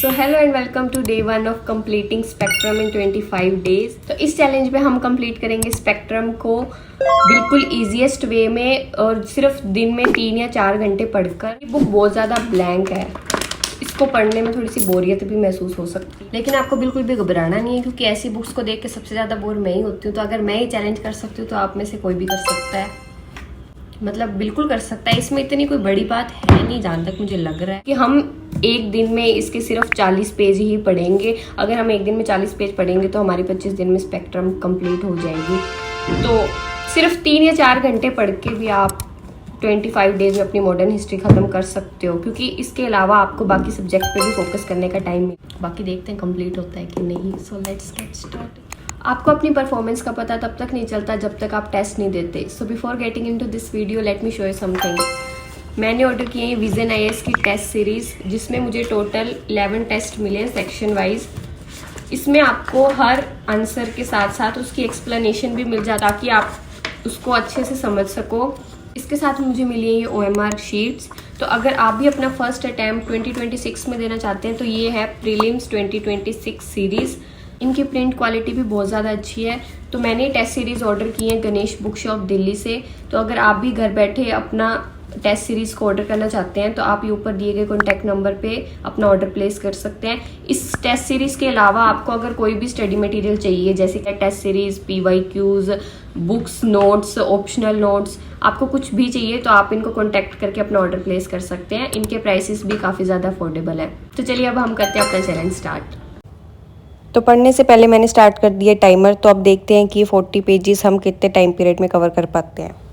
So hello and welcome to day 1 of completing spectrum in 25 days. तो इस challenge में हम कंप्लीट करेंगे स्पेक्ट्रम को बिल्कुल इजीएस्ट वे में और सिर्फ दिन में 3 या 4 घंटे पढ़कर। ये बुक बहुत ज़्यादा ब्लैंक है, इसको पढ़ने में थोड़ी सी बोरियत भी महसूस हो सकती है, लेकिन आपको बिल्कुल भी घबराना नहीं है क्योंकि ऐसी बुक्स को देख के सबसे ज़्यादा बोर मैं ही होती हूँ। तो अगर मैं ही चैलेंज कर सकती हूँ तो आप में से कोई भी कर सकता है, मतलब बिल्कुल कर सकता है। इसमें इतनी कोई बड़ी बात है नहीं जहाँ तक मुझे लग रहा है कि हम एक दिन में इसके सिर्फ 40 पेज ही पढ़ेंगे। अगर हम एक दिन में 40 पेज पढ़ेंगे तो हमारी 25 दिन में स्पेक्ट्रम कंप्लीट हो जाएगी। तो सिर्फ 3 या 4 घंटे पढ़ के भी आप 25 डेज में अपनी मॉडर्न हिस्ट्री ख़त्म कर सकते हो, क्योंकि इसके अलावा आपको बाकी सब्जेक्ट पे भी फोकस करने का टाइम है। बाकी देखते हैं कंप्लीट होता है कि नहीं। So let's get start. आपको अपनी परफॉर्मेंस का पता तब तक नहीं चलता जब तक आप टेस्ट नहीं देते। So before getting into this video let me show you something. मैंने ऑर्डर किए हैं विजन आईएएस की टेस्ट सीरीज़, जिसमें मुझे टोटल 11 टेस्ट मिले हैं सेक्शन वाइज। इसमें आपको हर आंसर के साथ साथ उसकी एक्सप्लेनेशन भी मिल जाता ताकि आप उसको अच्छे से समझ सको। इसके साथ मुझे मिली है ये OMR शीट्स। तो अगर आप भी अपना फर्स्ट अटैम्प्ट 2026 में देना चाहते हैं तो ये है प्रीलिम्स 2026 सीरीज़। इनकी प्रिंट क्वालिटी भी बहुत ज़्यादा अच्छी है। तो मैंने टेस्ट सीरीज़ ऑर्डर की है गणेश बुक शॉप दिल्ली से। तो अगर आप भी घर बैठे अपना टेस्ट सीरीज़ को ऑर्डर करना चाहते हैं तो आप ये ऊपर दिए गए कॉन्टैक्ट नंबर पे अपना ऑर्डर प्लेस कर सकते हैं। इस टेस्ट सीरीज़ के अलावा आपको अगर कोई भी स्टडी मटेरियल चाहिए, जैसे कि test series, PYQs, books, notes, optional notes, आपको कुछ भी चाहिए तो आप इनको कॉन्टैक्ट करके अपना ऑर्डर प्लेस कर सकते हैं। इनके प्राइसेस भी काफ़ी ज़्यादा अफोर्डेबल है। तो चलिए अब हम करते हैं अपना चैलेंज स्टार्ट। तो पढ़ने से पहले मैंने स्टार्ट कर दिया टाइमर। तो अब देखते हैं कि 40 पेजेस हम कितने टाइम पीरियड में कवर कर पाते हैं।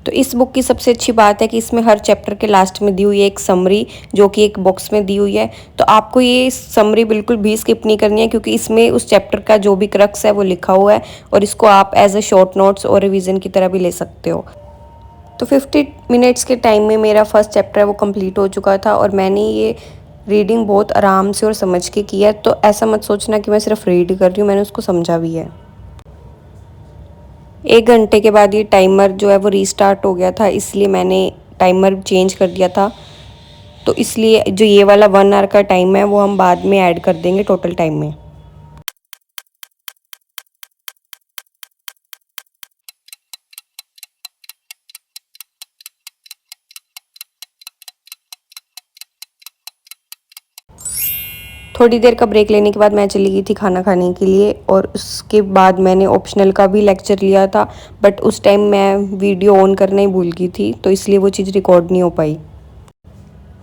तो इस बुक की सबसे अच्छी बात है कि इसमें हर चैप्टर के लास्ट में दी हुई है एक समरी, जो कि एक बॉक्स में दी हुई है। तो आपको ये समरी बिल्कुल भी स्किप नहीं करनी है, क्योंकि इसमें उस चैप्टर का जो भी क्रक्स है वो लिखा हुआ है और इसको आप एज अ शॉर्ट नोट्स और रिवीजन की तरह भी ले सकते हो। तो 50 मिनट्स के टाइम में मेरा फर्स्ट चैप्टर है वो कंप्लीट हो चुका था और मैंने ये रीडिंग बहुत आराम से और समझ के किया। तो ऐसा मत सोचना कि मैं सिर्फ रीड कर रही हूँ, मैंने उसको समझा भी है। 1 घंटे के बाद ये टाइमर जो है वो रीस्टार्ट हो गया था, इसलिए मैंने टाइमर चेंज कर दिया था। तो इसलिए जो ये वाला 1 आवर का टाइम है वो हम बाद में ऐड कर देंगे टोटल टाइम में। थोड़ी देर का ब्रेक लेने के बाद मैं चली गई थी खाना खाने के लिए, और उसके बाद मैंने ऑप्शनल का भी लेक्चर लिया था, बट उस टाइम मैं वीडियो ऑन करना ही भूल गई थी, तो इसलिए वो चीज़ रिकॉर्ड नहीं हो पाई।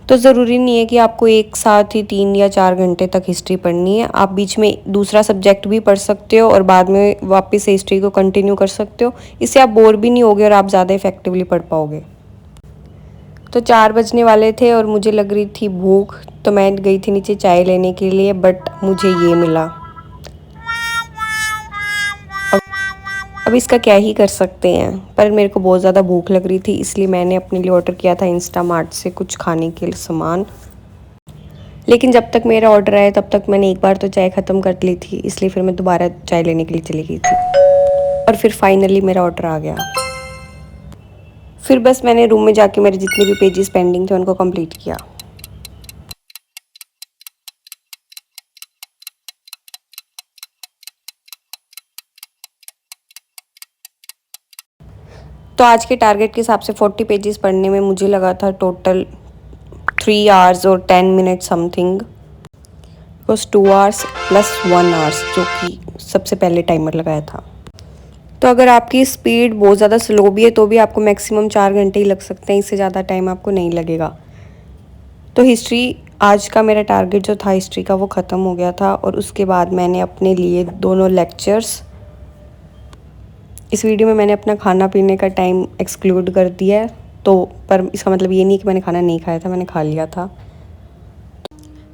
तो ज़रूरी नहीं है कि आपको एक साथ ही 3 या 4 घंटे तक हिस्ट्री पढ़नी है। आप बीच में दूसरा सब्जेक्ट भी पढ़ सकते हो और बाद में वापस से हिस्ट्री को कंटिन्यू कर सकते हो। इससे आप बोर भी नहीं होगे और आप ज़्यादा इफेक्टिवली पढ़ पाओगे। तो 4 बजने वाले थे और मुझे लग रही थी भूख, तो मैं गई थी नीचे चाय लेने के लिए, बट मुझे ये मिला। अब इसका क्या ही कर सकते हैं, पर मेरे को बहुत ज़्यादा भूख लग रही थी, इसलिए मैंने अपने लिए ऑर्डर किया था इंस्टामार्ट से कुछ खाने के सामान। लेकिन जब तक मेरा ऑर्डर आया तब तक मैंने एक बार तो चाय ख़त्म कर ली थी, इसलिए फिर मैं दोबारा चाय लेने के लिए चली गई थी और फिर फाइनली मेरा ऑर्डर आ गया। फिर बस मैंने रूम में जाके मेरे जितने भी पेजेस पेंडिंग थे उनको कंप्लीट किया। तो आज के टारगेट के हिसाब से 40 पेजेस पढ़ने में मुझे लगा था टोटल 3 आवर्स और 10 मिनट समथिंग, बस 2 आवर्स प्लस 1 आवर्स जो कि सबसे पहले टाइमर लगाया था। तो अगर आपकी स्पीड बहुत ज़्यादा स्लो भी है तो भी आपको मैक्सिमम 4 घंटे ही लग सकते हैं, इससे ज़्यादा टाइम आपको नहीं लगेगा। तो हिस्ट्री आज का मेरा टारगेट जो था हिस्ट्री का वो ख़त्म हो गया था, और उसके बाद मैंने अपने लिए दोनों लेक्चर्स इस वीडियो में मैंने अपना खाना पीने का टाइम एक्सक्लूड कर दिया है, तो पर इसका मतलब ये नहीं कि मैंने खाना नहीं खाया था, मैंने खा लिया था।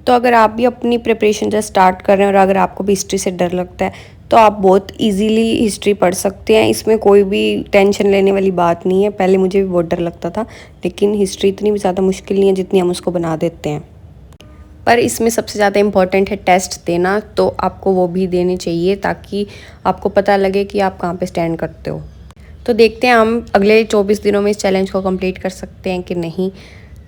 तो अगर आप भी अपनी प्रिपरेशन जस्ट स्टार्ट कर रहे हैं और अगर आपको भी हिस्ट्री से डर लगता है तो आप बहुत इजीली हिस्ट्री पढ़ सकते हैं। इसमें कोई भी टेंशन लेने वाली बात नहीं है। पहले मुझे भी बहुत डर लगता था, लेकिन हिस्ट्री इतनी भी ज़्यादा मुश्किल नहीं है जितनी हम उसको बना देते हैं। पर इसमें सबसे ज़्यादा इम्पॉर्टेंट है टेस्ट देना, तो आपको वो भी देने चाहिए ताकि आपको पता लगे कि आप कहाँ पे स्टैंड करते हो। तो देखते हैं हम अगले 24 दिनों में इस चैलेंज को कंप्लीट कर सकते हैं कि नहीं।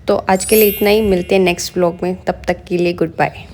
तो आज के लिए इतना ही, मिलते हैं नेक्स्ट व्लॉग में, तब तक के लिए गुड बाय।